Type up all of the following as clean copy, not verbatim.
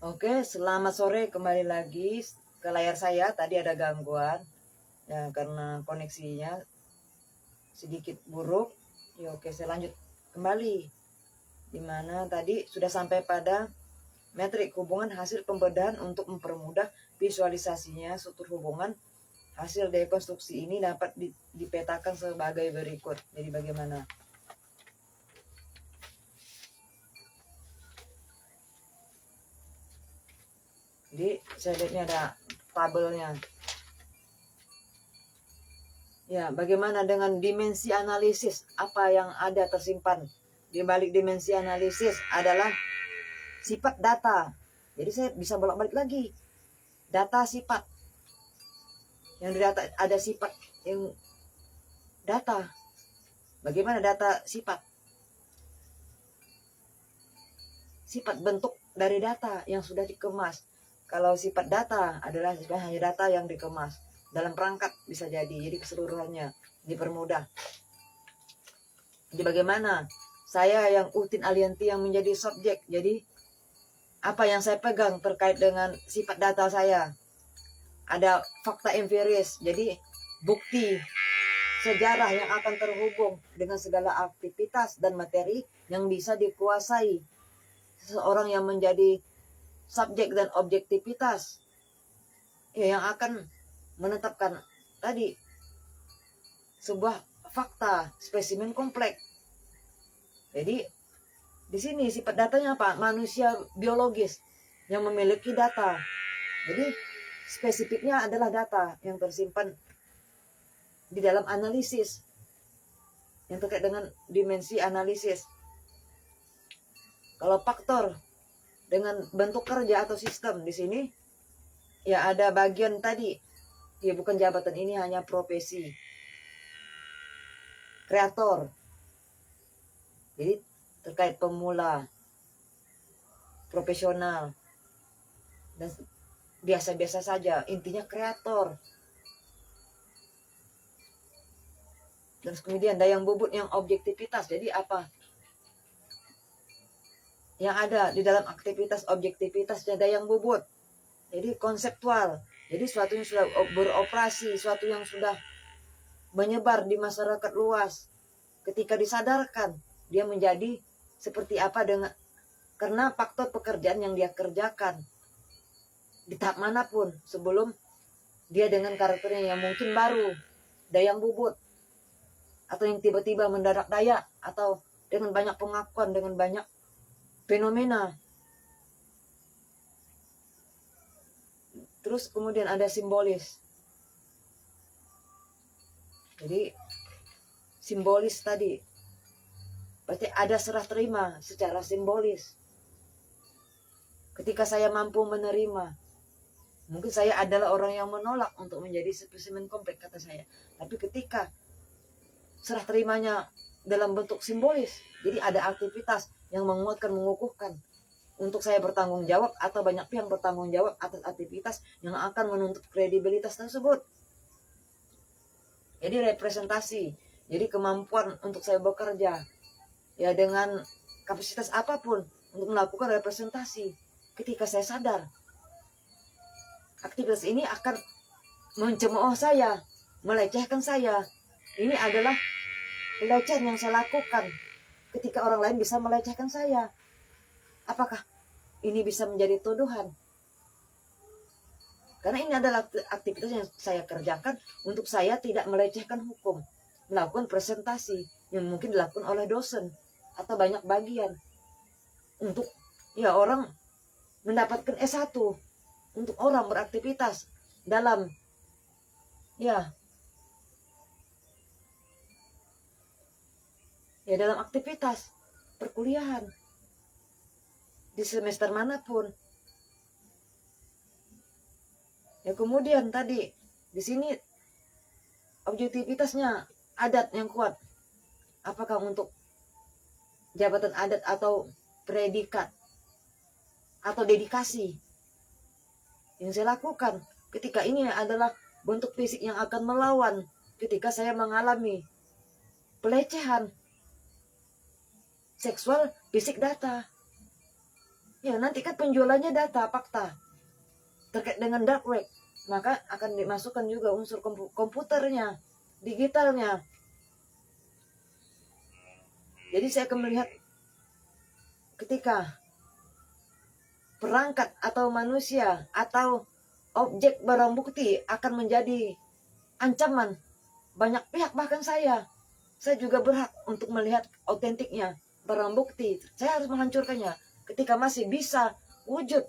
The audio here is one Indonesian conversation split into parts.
Oke, selamat sore, kembali lagi ke layar saya. Tadi ada gangguan ya karena koneksinya sedikit buruk. Ya, oke, saya lanjut kembali. Dimana tadi sudah sampai pada metrik hubungan hasil pembedahan untuk mempermudah visualisasinya. Struktur hubungan hasil dekonstruksi ini dapat dipetakan sebagai berikut. Jadi bagaimana? Jadi saya lihat ini ada tabelnya. Ya, bagaimana dengan dimensi analisis? Apa yang ada tersimpan di balik dimensi analisis adalah sifat data. Jadi saya bisa bolak-balik lagi. Data sifat. Yang di data ada sifat yang data. Bagaimana data sifat? Sifat bentuk dari data yang sudah dikemas. Kalau sifat data adalah hanya data yang dikemas dalam perangkat bisa jadi keseluruhannya dipermudah. Jadi bagaimana saya yang Utin Alianti yang menjadi subjek, jadi apa yang saya pegang terkait dengan sifat data saya, ada fakta empiris, jadi bukti sejarah yang akan terhubung dengan segala aktivitas dan materi yang bisa dikuasai seseorang yang menjadi subjek dan objektivitas, ya, yang akan menetapkan tadi sebuah fakta spesimen kompleks. Jadi di sini sifat datanya apa? Manusia biologis yang memiliki data. Jadi spesifiknya adalah data yang tersimpan di dalam analisis yang terkait dengan dimensi analisis. Kalau faktor dengan bentuk kerja atau sistem di sini ya ada bagian tadi. Ya bukan jabatan, ini hanya profesi. Kreator. Jadi terkait pemula, profesional, dan biasa-biasa saja. Intinya kreator. Terus kemudian dayang bubut yang objektivitas. Jadi apa yang ada di dalam aktivitas objektivitasnya dayang bubut? Jadi konseptual. Jadi suatu yang sudah beroperasi, suatu yang sudah menyebar di masyarakat luas. Ketika disadarkan, dia menjadi seperti apa dengan karena faktor pekerjaan yang dia kerjakan di tahap manapun sebelum dia dengan karakternya yang mungkin baru, dayang bubut, atau yang tiba-tiba mendadak daya, atau dengan banyak pengakuan, dengan banyak fenomena. Terus kemudian ada simbolis. Jadi simbolis tadi berarti ada serah terima secara simbolis. Ketika saya mampu menerima, mungkin saya adalah orang yang menolak untuk menjadi spesimen kompleks, kata saya. Tapi ketika serah terimanya dalam bentuk simbolis, jadi ada aktivitas yang menguatkan, mengukuhkan untuk saya bertanggung jawab, atau banyak pihak bertanggung jawab atas aktivitas yang akan menuntut kredibilitas tersebut. Jadi representasi, jadi kemampuan untuk saya bekerja ya dengan kapasitas apapun untuk melakukan representasi. Ketika saya sadar aktivitas ini akan mencemooh saya, melecehkan saya, ini adalah pelecehan yang saya lakukan. Ketika orang lain bisa melecehkan saya, apakah ini bisa menjadi tuduhan? Karena ini adalah aktivitas yang saya kerjakan untuk saya tidak melecehkan hukum, melakukan presentasi yang mungkin dilakukan oleh dosen atau banyak bagian untuk ya orang mendapatkan S1, untuk orang beraktivitas dalam ya dalam aktivitas perkuliahan di semester manapun. Ya kemudian tadi di sini objektivitasnya adat yang kuat. Apakah untuk jabatan adat atau predikat atau dedikasi yang saya lakukan ketika ini adalah bentuk fisik yang akan melawan ketika saya mengalami pelecehan seksual fisik data. Ya nanti kan penjualannya data, fakta terkait dengan dark web, maka akan dimasukkan juga unsur komputernya, digitalnya. Jadi saya akan melihat ketika perangkat atau manusia atau objek barang bukti akan menjadi ancaman banyak pihak, bahkan saya juga berhak untuk melihat autentiknya barang bukti. Saya harus menghancurkannya ketika masih bisa wujud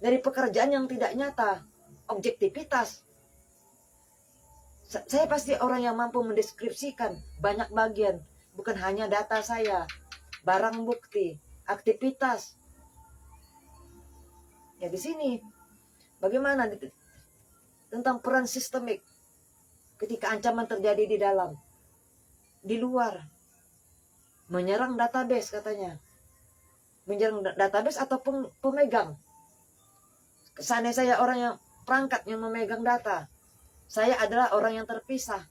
dari pekerjaan yang tidak nyata, objektivitas. Saya pasti orang yang mampu mendeskripsikan banyak bagian, bukan hanya data saya, barang bukti, aktivitas. Ya di sini bagaimana tentang peran sistemik ketika ancaman terjadi di dalam, di luar, menyerang database katanya, menyerang database atau pemegang. Kesannya saya orang yang perangkat yang memegang data, saya adalah orang yang terpisah.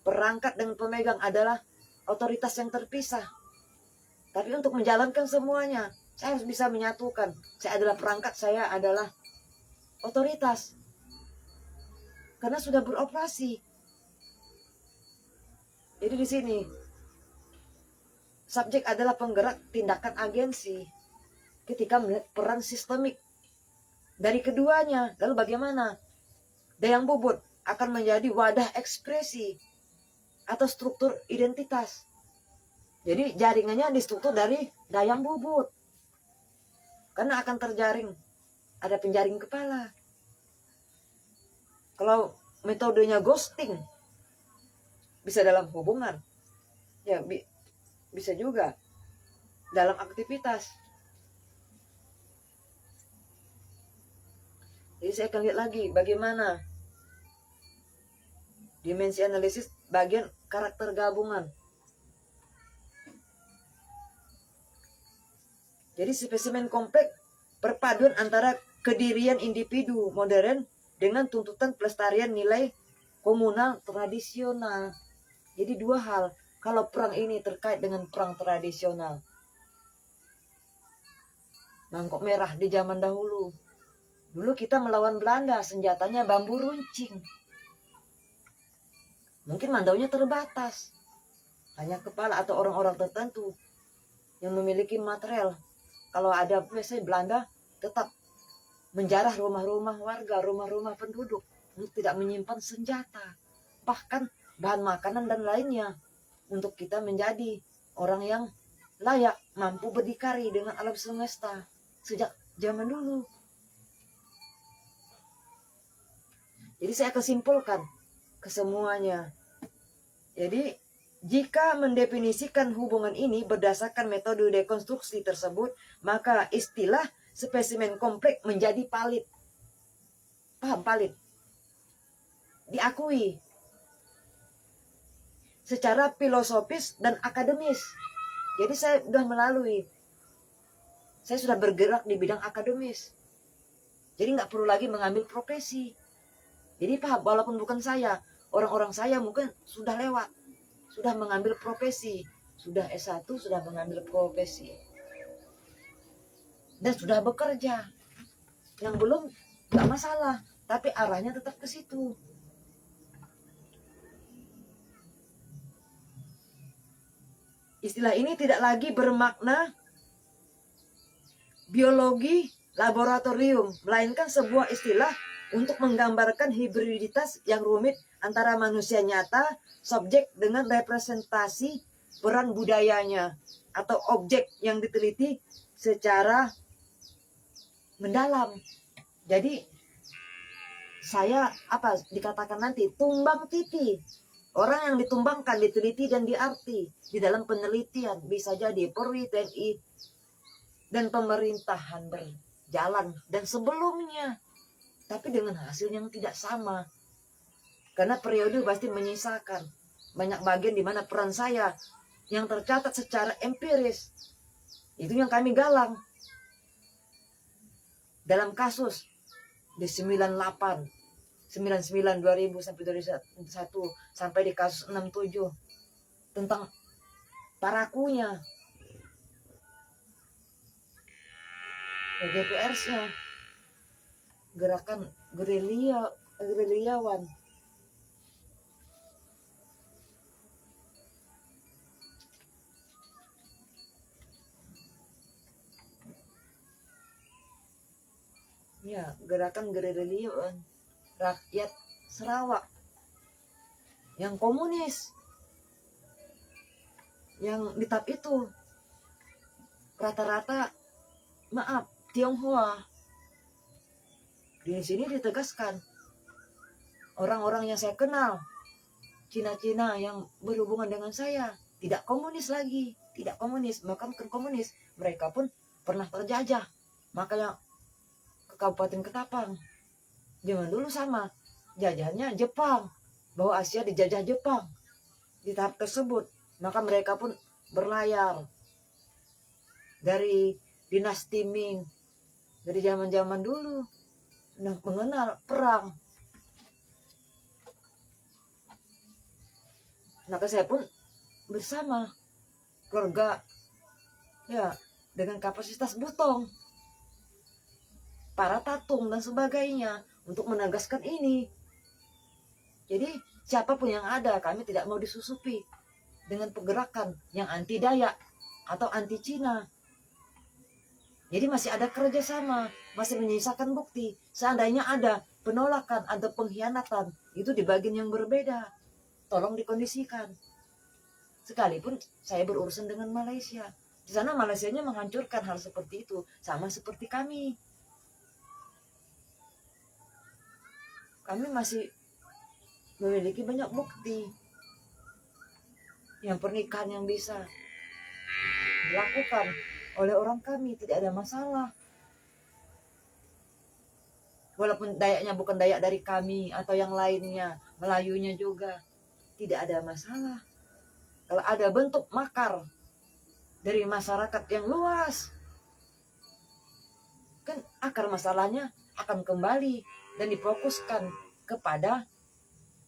Perangkat dengan pemegang adalah otoritas yang terpisah. Tapi untuk menjalankan semuanya, saya harus bisa menyatukan. Saya adalah perangkat, saya adalah otoritas. Karena sudah beroperasi. Jadi di sini subjek adalah penggerak tindakan agensi ketika melihat peran sistemik dari keduanya. Lalu bagaimana? Dayang bubut akan menjadi wadah ekspresi atau struktur identitas. Jadi jaringannya distruktur dari dayang bubut. Karena akan terjaring, ada penjaring kepala. Kalau metodenya ghosting, bisa dalam hubungan, ya bisa juga dalam aktivitas. Jadi saya akan lihat lagi bagaimana dimensi analisis bagian karakter gabungan. Jadi spesimen kompleks perpaduan antara kedirian individu modern dengan tuntutan pelestarian nilai komunal tradisional. Jadi dua hal. Kalau perang ini terkait dengan perang tradisional, mangkok merah di zaman dahulu. Dulu kita melawan Belanda, senjatanya bambu runcing. Mungkin mandaunya terbatas. Hanya kepala atau orang-orang tertentu yang memiliki material. Kalau ada biasanya Belanda tetap menjarah rumah-rumah warga, rumah-rumah penduduk untuk tidak menyimpan senjata. Bahkan bahan makanan dan lainnya. Untuk kita menjadi orang yang layak, mampu berdikari dengan alam semesta. Sejak zaman dulu. Jadi saya akan simpulkan kesemuanya. Jadi jika mendefinisikan hubungan ini berdasarkan metode dekonstruksi tersebut, maka istilah spesimen kompleks menjadi valid. Paham valid? Diakui secara filosofis dan akademis. Jadi saya sudah bergerak di bidang akademis. Jadi nggak perlu lagi mengambil profesi. Jadi paham, walaupun bukan saya, orang-orang saya mungkin sudah lewat, sudah mengambil profesi, sudah S1, sudah mengambil profesi, dan sudah bekerja. Yang belum nggak masalah, tapi arahnya tetap ke situ. Istilah ini tidak lagi bermakna biologi laboratorium, melainkan sebuah istilah untuk menggambarkan hibriditas yang rumit antara manusia nyata, subjek dengan representasi peran budayanya atau objek yang diteliti secara mendalam. Jadi saya dikatakan nanti tumbang titi. Orang yang ditumbangkan, diteliti dan diarti di dalam penelitian bisa jadi Polri, TNI, dan pemerintahan berjalan dan sebelumnya, tapi dengan hasil yang tidak sama. Karena periode pasti menyisakan banyak bagian di mana peran saya yang tercatat secara empiris itu yang kami galang dalam kasus di 98, 99, 2000 sampai 2001 sampai di kasus 67 tentang parakunya. GPRS-nya gerakan gerilyawan. Ya, gerakan gerilyawan rakyat Sarawak yang komunis, yang di TAP itu rata-rata maaf Tionghoa. Di sini ditegaskan orang-orang yang saya kenal, Cina-Cina yang berhubungan dengan saya, tidak komunis lagi, tidak komunis, bahkan bukan komunis, mereka pun pernah terjajah. Makanya ke Kabupaten Ketapang zaman dulu sama, jajahnya Jepang, bahwa Asia dijajah Jepang. Di tahap tersebut maka mereka pun berlayar dari dinasti Ming, dari zaman-zaman dulu mengenal perang. Maka saya pun bersama keluarga ya dengan kapasitas Butong, para tatung dan sebagainya untuk menegaskan ini. Jadi siapapun yang ada, kami tidak mau disusupi dengan pergerakan yang anti Dayak atau anti Cina. Jadi masih ada kerjasama, masih menyisakan bukti. Seandainya ada penolakan, ada pengkhianatan, itu di bagian yang berbeda. Tolong dikondisikan. Sekalipun saya berurusan dengan Malaysia, di sana Malaysianya menghancurkan hal seperti itu, sama seperti kami. Kami masih memiliki banyak bukti yang pernikahan yang bisa dilakukan oleh orang kami, tidak ada masalah. Walaupun Dayaknya bukan Dayak dari kami atau yang lainnya, Melayunya juga, tidak ada masalah. Kalau ada bentuk makar dari masyarakat yang luas, kan akar masalahnya akan kembali dan difokuskan kepada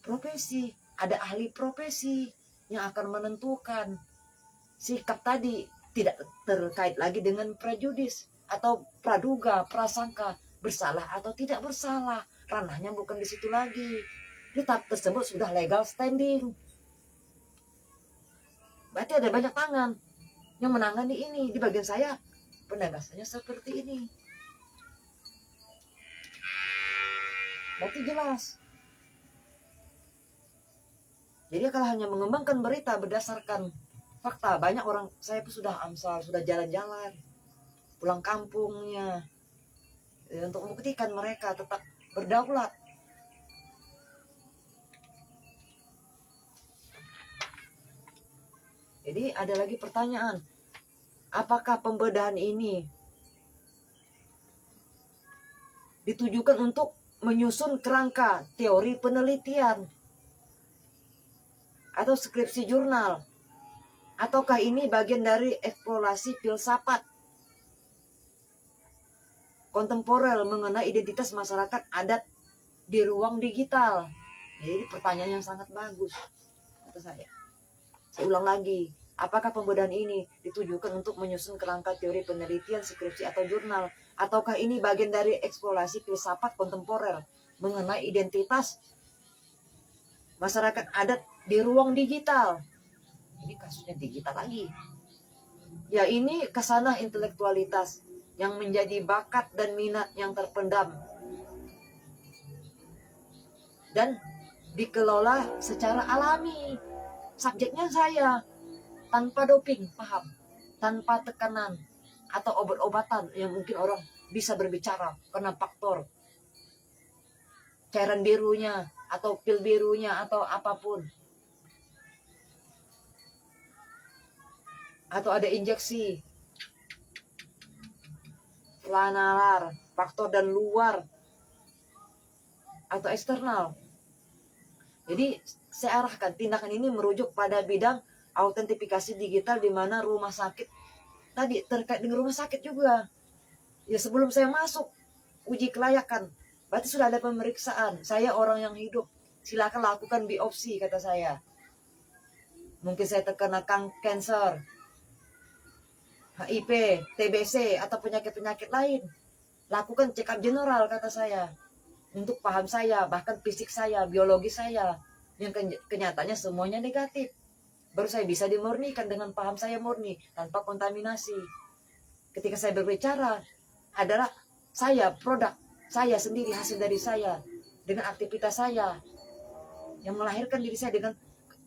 profesi. Ada ahli profesi yang akan menentukan sikap tadi, tidak terkait lagi dengan prejudis atau praduga, prasangka, bersalah atau tidak bersalah. Ranahnya bukan di situ lagi. Di tahap tersebut sudah legal standing. Berarti ada banyak tangan yang menangani ini. Di bagian saya penegasannya seperti ini. Berarti jelas. Jadi kalau hanya mengembangkan berita berdasarkan fakta, banyak orang, saya pun sudah amsal, sudah jalan-jalan pulang kampungnya ya, untuk membuktikan mereka tetap berdaulat. Jadi ada lagi pertanyaan, apakah pembedahan ini ditujukan untuk menyusun kerangka teori penelitian atau skripsi jurnal, ataukah ini bagian dari eksplorasi filsafat kontemporer mengenai identitas masyarakat adat di ruang digital? Jadi pertanyaan yang sangat bagus kata saya. Saya ulang lagi, apakah pembedahan ini ditujukan untuk menyusun kerangka teori penelitian, skripsi atau jurnal, ataukah ini bagian dari eksplorasi filsafat kontemporer mengenai identitas masyarakat adat di ruang digital? Ini kasusnya digital lagi. Ya ini kesanah intelektualitas yang menjadi bakat dan minat yang terpendam dan dikelola secara alami. Subjeknya saya, tanpa doping, paham? Tanpa tekanan atau obat-obatan yang mungkin orang bisa berbicara karena faktor cairan birunya atau pil birunya atau apapun. Atau ada injeksi, nalar, faktor dan luar atau eksternal. Jadi saya arahkan tindakan ini merujuk pada bidang autentifikasi digital, di mana rumah sakit tadi terkait dengan rumah sakit juga. Ya sebelum saya masuk uji kelayakan, berarti sudah ada pemeriksaan. Saya orang yang hidup, silakan lakukan biopsi kata saya. Mungkin saya terkena kanker, HIV, TBC, atau penyakit-penyakit lain. Lakukan check up general, kata saya. Untuk paham saya, bahkan fisik saya, biologi saya. Yang kenyataannya semuanya negatif. Baru saya bisa dimurnikan dengan paham saya murni, tanpa kontaminasi. Ketika saya berbicara, adalah saya, produk saya sendiri, hasil dari saya. Dengan aktivitas saya. Yang melahirkan diri saya dengan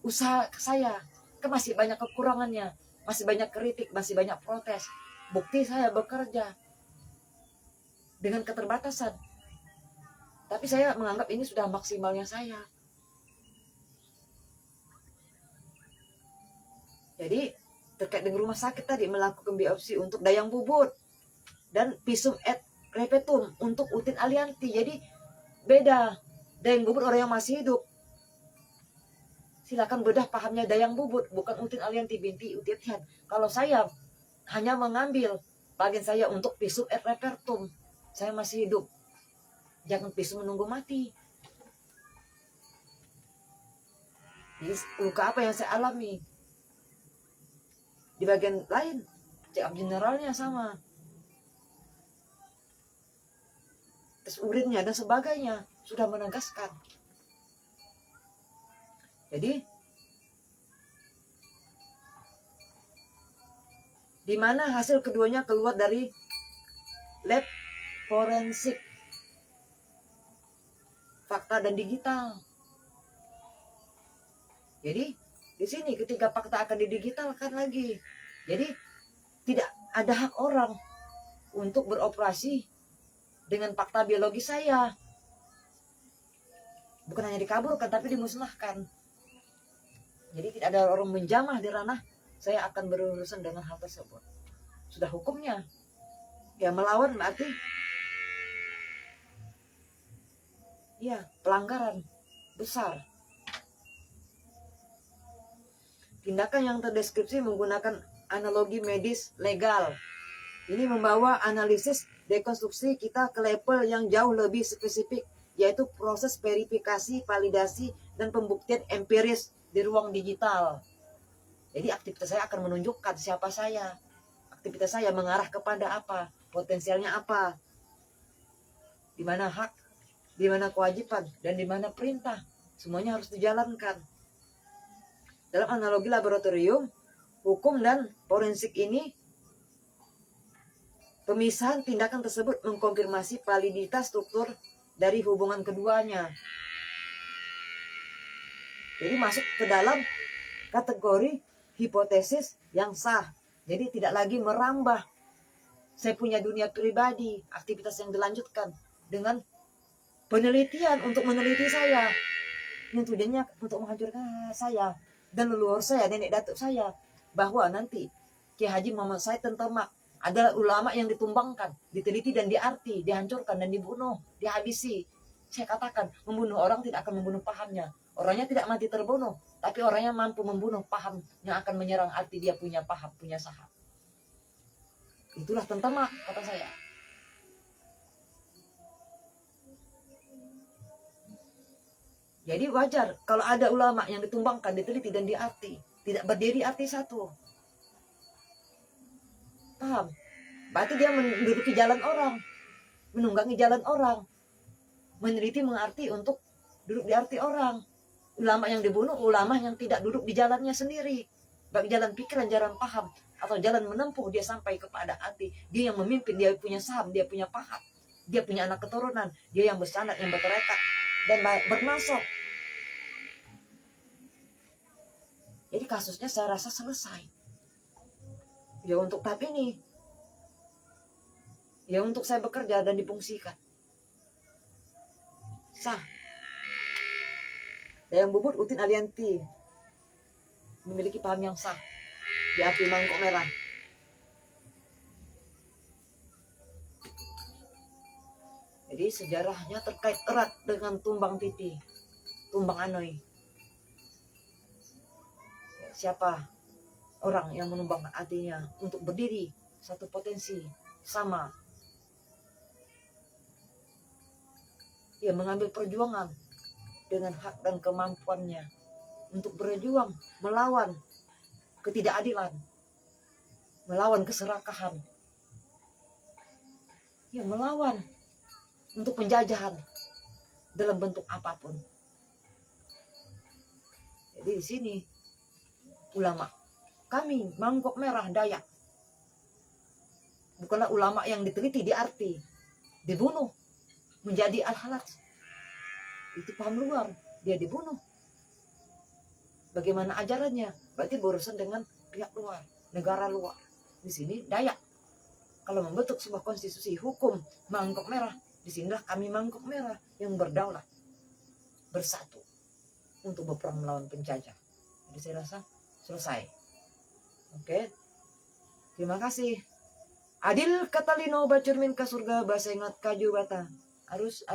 usaha saya. Kan masih banyak kekurangannya. Masih banyak kritik, masih banyak protes. Bukti saya bekerja dengan keterbatasan. Tapi saya menganggap ini sudah maksimalnya saya. Jadi terkait dengan rumah sakit tadi melakukan biopsi untuk dayang bubut dan visum et repetum untuk Utin Alianti. Jadi beda. Dayang bubut orang yang masih hidup. Silakan bedah pahamnya dayang bubut, bukan Utin Alianti binti Utitian. Kalau saya hanya mengambil bagian saya untuk visum et repetum, saya masih hidup. Jangan visum menunggu mati. Jadi luka apa yang saya alami? Di bagian lain, check up generalnya sama. Tes urinnya dan sebagainya sudah menegaskan. Jadi, di mana hasil keduanya keluar dari lab forensik, fakta dan digital. Jadi, di sini ketika fakta akan didigitalkan lagi. Jadi, tidak ada hak orang untuk beroperasi dengan fakta biologi saya. Bukan hanya dikaburkan, tapi dimusnahkan. Jadi tidak ada orang menjamah di ranah saya akan berurusan dengan hal tersebut. Sudah hukumnya. Ya melawan berarti ya pelanggaran besar. Tindakan yang terdeskripsi menggunakan analogi medis legal. Ini membawa analisis dekonstruksi kita ke level yang jauh lebih spesifik, yaitu proses verifikasi, validasi, dan pembuktian empiris di ruang digital. Jadi aktivitas saya akan menunjukkan siapa saya. Aktivitas saya mengarah kepada apa, potensialnya apa, di mana hak, di mana kewajiban, dan di mana perintah. Semuanya harus dijalankan. Dalam analogi laboratorium, hukum dan forensik ini, pemisahan tindakan tersebut mengkonfirmasi validitas struktur dari hubungan keduanya. Jadi masuk ke dalam kategori hipotesis yang sah. Jadi tidak lagi merambah. Saya punya dunia pribadi, aktivitas yang dilanjutkan dengan penelitian untuk meneliti saya. Yang tujuannya untuk menghancurkan saya dan leluhur saya, nenek datuk saya. Bahwa nanti Kiai Haji Muhammad Said Tentomak adalah ulama yang ditumbangkan, diteliti dan diarti, dihancurkan dan dibunuh, dihabisi. Saya katakan, membunuh orang tidak akan membunuh pahamnya. Orangnya tidak mati terbunuh, tapi orangnya mampu membunuh paham yang akan menyerang arti dia punya paham, punya sahab. Itulah Tentomak, kata saya. Jadi wajar kalau ada ulama yang ditumbangkan, diteliti dan diarti, tidak berdiri arti satu. Paham? Berarti dia menduduki jalan orang, menunggangi jalan orang, meneliti mengarti untuk duduk di arti orang. Ulama yang dibunuh, ulama yang tidak duduk di jalannya sendiri, bagi jalan pikiran, jalan paham, atau jalan menempuh dia sampai kepada arti. Dia yang memimpin, dia punya saham, dia punya paham, dia punya anak keturunan, dia yang bersanad, yang bertarekat dan bernasab. Jadi kasusnya saya rasa selesai. Ya untuk tahap ini, ya untuk saya bekerja dan difungsikan. Sah. Dayang bubut Utin Alianti memiliki paham yang sah di arti mangkok merah. Jadi sejarahnya terkait erat dengan tumbang titi, tumbang anoy. Siapa orang yang menumbangkan hatinya untuk berdiri satu potensi sama. Dia mengambil perjuangan dengan hak dan kemampuannya untuk berjuang melawan ketidakadilan. melawan keserakahan, ya melawan untuk penjajahan dalam bentuk apapun. Jadi di sini ulama kami Mangkok Merah Dayak bukanlah ulama yang diteliti di arti dibunuh menjadi al-halaj. Itu paham luar, dia dibunuh. Bagaimana ajarannya? Berarti berurusan dengan pihak luar, negara luar. Di sini Dayak kalau membentuk sebuah konstitusi hukum Mangkok Merah, disinilah kami Mangkok Merah yang berdaulat, bersatu untuk berperang melawan penjajah. Jadi saya rasa selesai. Oke. Terima kasih. Adil kata lino bacur min ka surga, bahasa ingat kaju bata. Arus.